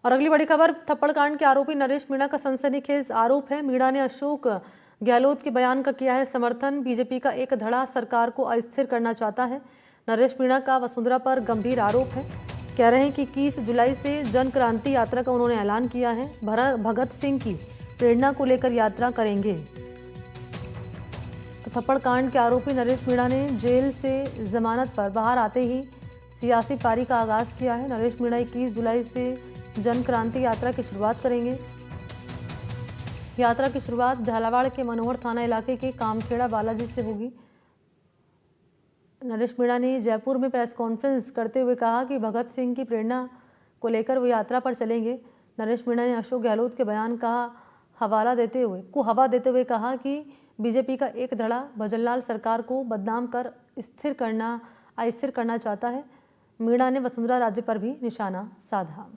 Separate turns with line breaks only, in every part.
और अगली बड़ी खबर, थप्पड़ कांड के आरोपी नरेश मीणा का सनसनीखेज आरोप है। मीणा ने अशोक गहलोत के बयान का किया है समर्थन। बीजेपी का एक धड़ा सरकार को अस्थिर करना चाहता है। नरेश मीणा का वसुंधरा पर गंभीर आरोप है। कह रहे हैं कि 21 जुलाई से जन क्रांति यात्रा का उन्होंने ऐलान किया है। भगत सिंह की प्रेरणा को लेकर यात्रा करेंगे। तो थप्पड़ कांड के आरोपी नरेश मीणा ने जेल से जमानत पर बाहर आते ही सियासी पारी का आगाज किया है। नरेश मीणा 21 जुलाई से जन क्रांति यात्रा की शुरुआत करेंगे। यात्रा की शुरुआत झालावाड़ के मनोहर थाना इलाके के कामखेड़ा बालाजी से होगी। नरेश मीणा ने जयपुर में प्रेस कॉन्फ्रेंस करते हुए कहा कि भगत सिंह की प्रेरणा को लेकर वो यात्रा पर चलेंगे। नरेश मीणा ने अशोक गहलोत के बयान का हवा देते हुए कहा कि बीजेपी का एक धड़ा भजनलाल सरकार को बदनाम कर अस्थिर करना चाहता है। मीणा ने वसुंधरा राज्य पर भी निशाना साधा।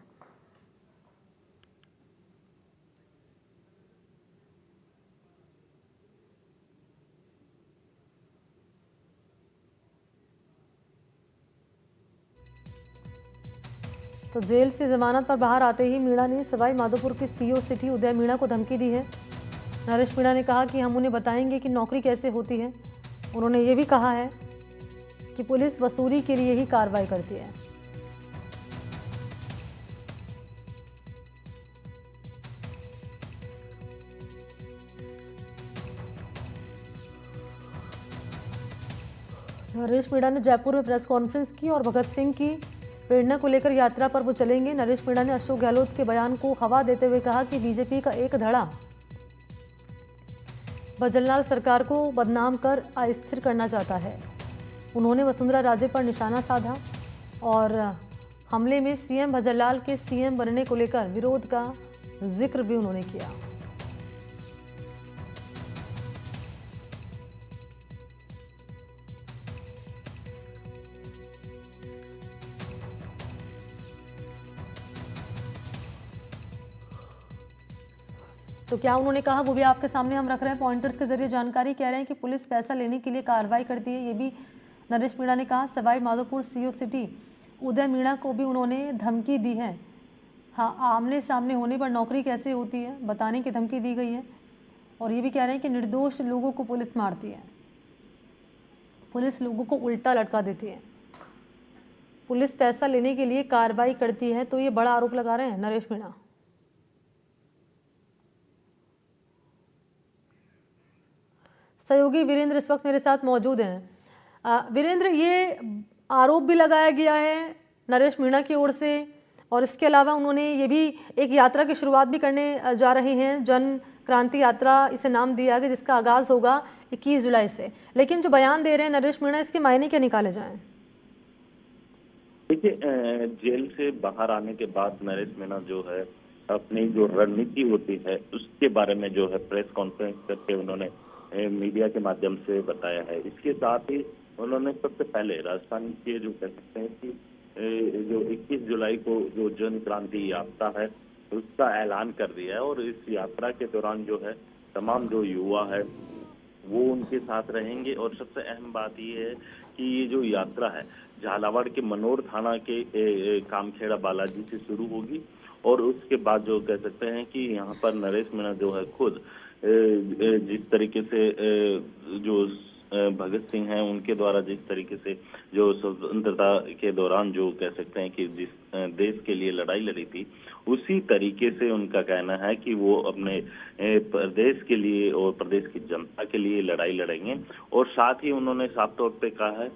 तो जेल से जमानत पर बाहर आते ही मीणा ने सवाई माधोपुर की सीओ सिटी उदय मीणा को धमकी दी है। नरेश मीणा ने कहा कि हम उन्हें बताएंगे कि नौकरी कैसे होती है। उन्होंने ये भी कहा है कि पुलिस वसूली के लिए ही कार्रवाई करती है। नरेश मीणा ने जयपुर में प्रेस कॉन्फ्रेंस की और भगत सिंह की प्रेरणा को लेकर यात्रा पर वो चलेंगे। नरेश मीणा ने अशोक गहलोत के बयान को हवा देते हुए कहा कि बीजेपी का एक धड़ा भजनलाल सरकार को बदनाम कर अस्थिर करना चाहता है। उन्होंने वसुंधरा राजे पर निशाना साधा और हमले में सीएम भजनलाल के सीएम बनने को लेकर विरोध का जिक्र भी उन्होंने किया। तो क्या उन्होंने कहा वो भी आपके सामने हम रख रहे हैं पॉइंटर्स के जरिए जानकारी। कह रहे हैं कि पुलिस पैसा लेने के लिए कार्रवाई करती है, ये भी नरेश मीणा ने कहा। सवाई माधोपुर सीओ सिटी उदय मीणा को भी उन्होंने धमकी दी है। हाँ, आमने सामने होने पर नौकरी कैसे होती है बताने की धमकी दी गई है। और ये भी कह रहे हैं कि निर्दोष लोगों को पुलिस मारती है, पुलिस लोगों को उल्टा लटका देती है, पुलिस पैसा लेने के लिए कार्रवाई करती है। तो ये बड़ा आरोप लगा रहे हैं नरेश मीणा। सहयोगी वीरेंद्र इस वक्त मेरे साथ मौजूद हैं। वीरेंद्र, ये आरोप भी लगाया गया है नरेश मीणा की ओर से और इसके अलावा उन्होंने ये भी एक यात्रा की शुरुआत भी करने जा रहे हैं। जन क्रांति यात्रा इसे नाम दिया गया, जिसका आगाज होगा 21 जुलाई से। लेकिन जो बयान दे रहे हैं नरेश मीणा, इसके मायने क्या निकाले जाएं?
देखिए, जेल से बाहर आने के बाद नरेश मीणा जो है अपनी जो रणनीति होती है उसके बारे में जो है प्रेस कॉन्फ्रेंस करके उन्होंने मीडिया के माध्यम से बताया है। इसके साथ ही उन्होंने सबसे पहले राजस्थान के जो कह सकते हैं कि जो 21 जुलाई को जो जन क्रांति यात्रा है उसका ऐलान कर दिया है और इस यात्रा के दौरान जो है तमाम जो युवा है वो उनके साथ रहेंगे। और सबसे अहम बात ये है कि ये जो यात्रा है झालावाड़ के मनोहर थाना के कामखेड़ा बालाजी से शुरू होगी और उसके बाद जो कह सकते हैं कि यहाँ पर नरेश मीणा जो है खुद जिस तरीके से जो भगत सिंह हैं उनके द्वारा जिस तरीके से जो स्वतंत्रता के दौरान जो कह सकते हैं कि जिस देश के लिए लड़ाई लड़ी थी उसी तरीके से उनका कहना है कि वो अपने प्रदेश के लिए और प्रदेश की जनता के लिए लड़ाई लड़ेंगे। और साथ ही उन्होंने साफ तौर पे कहा है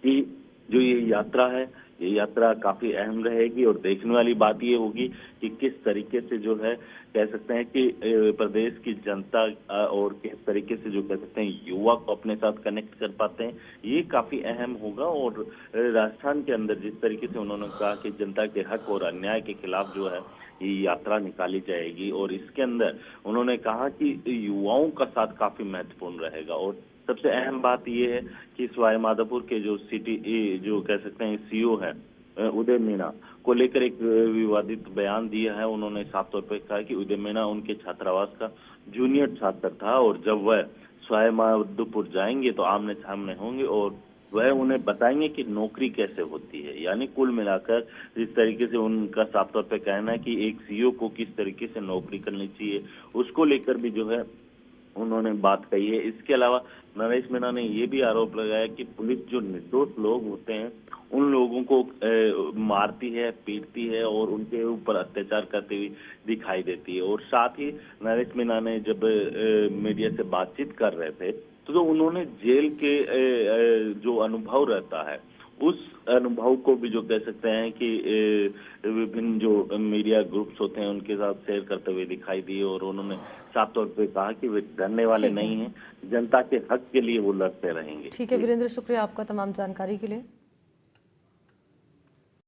कि जो ये यात्रा है ये यात्रा काफी अहम रहेगी और देखने वाली बात ये होगी कि किस तरीके से जो है कह सकते हैं कि प्रदेश की जनता और किस तरीके से जो कह सकते हैं युवा को अपने साथ कनेक्ट कर पाते हैं, ये काफी अहम होगा। और राजस्थान के अंदर जिस तरीके से उन्होंने कहा कि जनता के हक और अन्याय के खिलाफ जो है ये यात्रा निकाली जाएगी और इसके अंदर उन्होंने कहा कि युवाओं का साथ काफी महत्वपूर्ण रहेगा। और सबसे अहम बात यह है कि सवाई माधोपुर के जो सिटी जो कह सकते हैं सीओ है उदय मीणा को लेकर एक विवादित बयान दिया है। उन्होंने साफ तौर पर कहा कि उदय मीणा उनके छात्रावास का जूनियर छात्र था और जब वह सवाई माधोपुर जाएंगे तो आमने सामने होंगे और वह उन्हें बताएंगे कि नौकरी कैसे होती है। यानी कुल मिलाकर इस तरीके से उनका साफ तौर पे कहना है कि एक सीईओ को किस तरीके से नौकरी करनी चाहिए, उसको लेकर भी जो है उन्होंने बात कही है। इसके अलावा नरेश मीणा ने ये भी आरोप लगाया कि पुलिस जो निर्दोष लोग होते हैं, उन लोगों को मारती है, पीटती है और उनके ऊपर अत्याचार करते हुए दिखाई देती है। और साथ ही नरेश मीणा ने जब मीडिया से बातचीत कर रहे थे, तो जो उन्होंने जेल के जो अनुभव रहता है, उस अनुभव को भी जो कह सकते हैं कि विभिन्न जो मीडिया ग्रुप्स होते हैं उनके साथ शेयर करते हुए दिखाई दिए और उन्होंने साफ तौर पे कहा कि वे डरने वाले
ठीक है।
नहीं हैं, जनता के हक के लिए वो लड़ते रहेंगे।
ठीक है
जी।
वीरेंद्र, शुक्रिया आपका तमाम जानकारी के लिए।